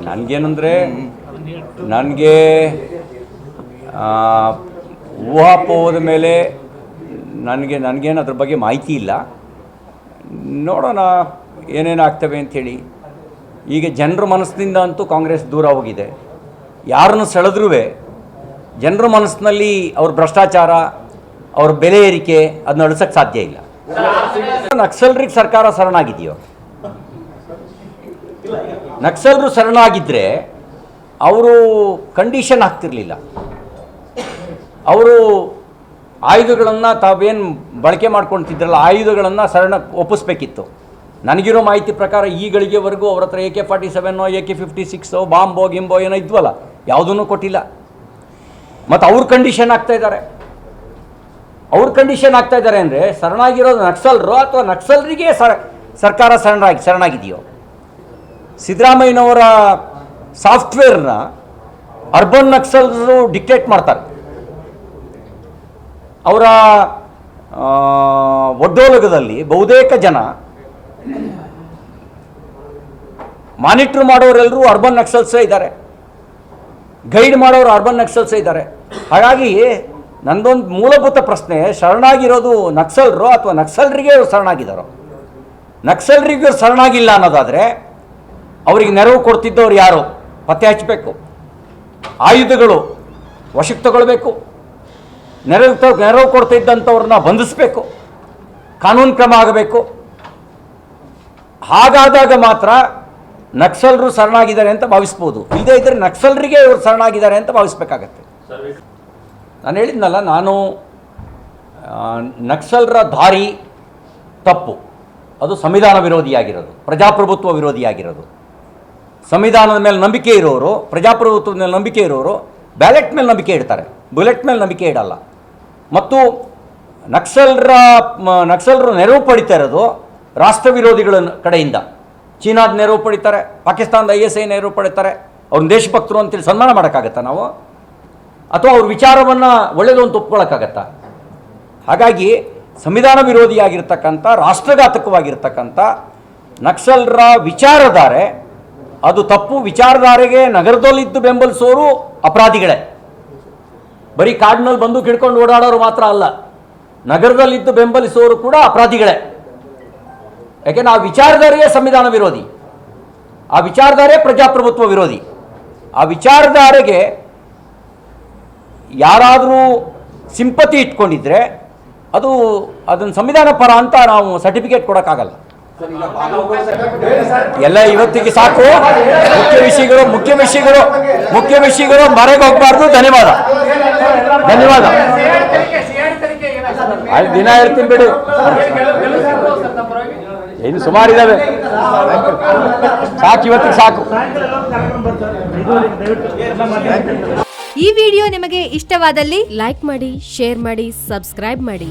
ನನಗೇನಂದರೆ ನನಗೆ ಊಹಾಪೋಹದ ಮೇಲೆ ನನಗೇನು ಅದ್ರ ಬಗ್ಗೆ ಮಾಹಿತಿ ಇಲ್ಲ. ನೋಡೋಣ ಏನೇನಾಗ್ತವೆ ಅಂಥೇಳಿ. ಈಗ ಜನರ ಮನಸ್ಸಿನಿಂದ ಅಂತೂ ಕಾಂಗ್ರೆಸ್ ದೂರ ಹೋಗಿದೆ. ಯಾರನ್ನು ಸೆಳೆದ್ರೂ ಜನರ ಮನಸ್ಸಿನಲ್ಲಿ ಅವ್ರ ಭ್ರಷ್ಟಾಚಾರ, ಅವ್ರ ಬೆಲೆ ಏರಿಕೆ ಅದನ್ನ ಅಳಿಸೋಕ್ಕೆ ಸಾಧ್ಯ ಇಲ್ಲ. ನಕ್ಸಲರಿಗೆ ಸರ್ಕಾರ ಶರಣಾಗಿದೆಯೋ? ನಕ್ಸಲರು ಶರಣಾಗಿದ್ದರೆ ಅವರು ಕಂಡೀಷನ್ ಹಾಕ್ತಿರ್ಲಿಲ್ಲ. ಅವರು ಆಯುಧಗಳನ್ನು ತಾವೇನು ಬಳಕೆ ಮಾಡ್ಕೊಳ್ತಿದ್ರಲ್ಲ, ಆಯುಧಗಳನ್ನು ಒಪ್ಪಿಸ್ಬೇಕಿತ್ತು. ನನಗಿರೋ ಮಾಹಿತಿ ಪ್ರಕಾರ ಈ ಗಳಿಗೆವರೆಗೂ ಅವ್ರ ಹತ್ರ AK-47 AK-56 ಬಾಂಬೋ ಗಿಂಬೋ ಏನೋ ಇದ್ವಲ್ಲ, ಯಾವುದೂ ಕೊಟ್ಟಿಲ್ಲ. ಮತ್ತು ಅವ್ರ ಕಂಡೀಷನ್ ಆಗ್ತಾಯಿದ್ದಾರೆ. ಅಂದರೆ ಶರಣಾಗಿರೋದು ನಕ್ಸಲರು ಅಥವಾ ನಕ್ಸಲರಿಗೆ ಸರ್ಕಾರ ಶರಣಾಗಿದೆಯೋ? ಸಿದ್ದರಾಮಯ್ಯನವರ ಸಾಫ್ಟ್ವೇರ್ನ ಅರ್ಬನ್ ನಕ್ಸಲರು ಡಿಕ್ಟೇಟ್ ಮಾಡ್ತಾರೆ. ಅವರ ಒಡ್ಡೋಲಗದಲ್ಲಿ ಬಹುತೇಕ ಜನ ಮಾನಿಟ್ರ್ ಮಾಡೋರೆಲ್ಲರೂ ಅರ್ಬನ್ ನಕ್ಸಲ್ಸೇ ಇದ್ದಾರೆ, ಗೈಡ್ ಮಾಡೋರು ಅರ್ಬನ್ ನಕ್ಸಲ್ಸೇ ಇದ್ದಾರೆ. ಹಾಗಾಗಿ ನಂದೊಂದು ಮೂಲಭೂತ ಪ್ರಶ್ನೆ, ಶರಣಾಗಿರೋದು ನಕ್ಸಲರು ಅಥವಾ ನಕ್ಸಲರಿಗೆ ಶರಣಾಗಿದ್ದಾರೋ? ನಕ್ಸಲರಿಗೆ ಶರಣಾಗಿಲ್ಲ ಅನ್ನೋದಾದರೆ ಅವರಿಗೆ ನೆರವು ಕೊಡ್ತಿದ್ದವ್ರು ಯಾರು ಪತ್ತೆ ಹಚ್ಚಬೇಕು, ಆಯುಧಗಳು ವಶಕ್ಕೆ ತಗೊಳ್ಬೇಕು, ನೆರವು ಕೊಡ್ತಿದ್ದಂಥವ್ರನ್ನ ಬಂಧಿಸಬೇಕು, ಕಾನೂನು ಕ್ರಮ ಆಗಬೇಕು. ಹಾಗಾದಾಗ ಮಾತ್ರ ನಕ್ಸಲರು ಶರಣಾಗಿದ್ದಾರೆ ಅಂತ ಭಾವಿಸ್ಬೋದು. ಇಲ್ಲದೇ ಇದ್ದರೆ ನಕ್ಸಲರಿಗೆ ಇವರು ಶರಣಾಗಿದ್ದಾರೆ ಅಂತ ಭಾವಿಸ್ಬೇಕಾಗತ್ತೆ. ನಾನು ಹೇಳಿದ್ನಲ್ಲ, ನಾನು ನಕ್ಸಲರ ದಾರಿ ತಪ್ಪು. ಅದು ಸಂವಿಧಾನ ವಿರೋಧಿಯಾಗಿರೋದು, ಪ್ರಜಾಪ್ರಭುತ್ವ ವಿರೋಧಿಯಾಗಿರೋದು. ಸಂವಿಧಾನದ ಮೇಲೆ ನಂಬಿಕೆ ಇರೋರು, ಪ್ರಜಾಪ್ರಭುತ್ವದ ಮೇಲೆ ನಂಬಿಕೆ ಇರೋರು ಬ್ಯಾಲೆಟ್ ಮೇಲೆ ನಂಬಿಕೆ ಇಡ್ತಾರೆ, ಬುಲೆಟ್ ಮೇಲೆ ನಂಬಿಕೆ ಇಡಲ್ಲ. ಮತ್ತು ನಕ್ಸಲರು ನೆರವು ಪಡಿತಾ ಇರೋದು ರಾಷ್ಟ್ರ ವಿರೋಧಿಗಳ ಕಡೆಯಿಂದ. ಚೀನಾದ ನೆರವು ಪಡಿತಾರೆ, ಪಾಕಿಸ್ತಾನದ ISI ನೆರವು ಪಡಿತಾರೆ. ಅವ್ರನ್ನ ದೇಶಭಕ್ತರು ಅಂತೇಳಿ ಸನ್ಮಾನ ಮಾಡೋಕ್ಕಾಗತ್ತಾ ನಾವು? ಅಥವಾ ಅವ್ರ ವಿಚಾರವನ್ನು ಒಳ್ಳೆಯದು ಅಂತ ಒಪ್ಕೊಳ್ಳೋಕ್ಕಾಗತ್ತಾ? ಹಾಗಾಗಿ ಸಂವಿಧಾನ ವಿರೋಧಿಯಾಗಿರ್ತಕ್ಕಂಥ, ರಾಷ್ಟ್ರಘಾತಕವಾಗಿರ್ತಕ್ಕಂಥ ನಕ್ಸಲರ ವಿಚಾರಧಾರೆ ಅದು ತಪ್ಪು. ವಿಚಾರಧಾರೆಗೆ ನಗರದಲ್ಲಿದ್ದು ಬೆಂಬಲಿಸೋರು ಅಪರಾಧಿಗಳೇ. ಬರೀ ಕಾಡಿನಲ್ಲಿ ಬಂದು ಕಿಡ್ಕೊಂಡು ಓಡಾಡೋರು ಮಾತ್ರ ಅಲ್ಲ, ನಗರದಲ್ಲಿದ್ದು ಬೆಂಬಲಿಸೋರು ಕೂಡ ಅಪರಾಧಿಗಳೇ. ಯಾಕೆಂದರೆ ಆ ವಿಚಾರಧಾರೆಯೇ ಸಂವಿಧಾನ ವಿರೋಧಿ, ಆ ವಿಚಾರಧಾರೆ ಪ್ರಜಾಪ್ರಭುತ್ವ ವಿರೋಧಿ. ಆ ವಿಚಾರಧಾರೆಗೆ ಯಾರಾದರೂ ಸಿಂಪತಿ ಇಟ್ಕೊಂಡಿದ್ರೆ ಅದನ್ನು ಸಂವಿಧಾನ ಪರ ಅಂತ ನಾವು ಸರ್ಟಿಫಿಕೇಟ್ ಕೊಡೋಕ್ಕಾಗಲ್ಲ. ಎಲ್ಲ ಇವತ್ತಿಗೆ ಸಾಕು. ಮುಖ್ಯ ವಿಷಯಗಳು ಮರೆಗೆ ಹೋಗಬಾರ್ದು. ಧನ್ಯವಾದ. ಅಲ್ಲಿ ದಿನ ಹೇಳ್ತೀನಿ ಬಿಡು, ಇನ್ನು ಸುಮಾರು ಇದ್ದಾವೆ. ಸಾಕು, ಇವತ್ತಿಗೆ ಸಾಕು. ಈ ವಿಡಿಯೋ ನಿಮಗೆ ಇಷ್ಟವಾದಲ್ಲಿ ಲೈಕ್ ಮಾಡಿ, ಶೇರ್ ಮಾಡಿ, ಸಬ್ಸ್ಕ್ರೈಬ್ ಮಾಡಿ.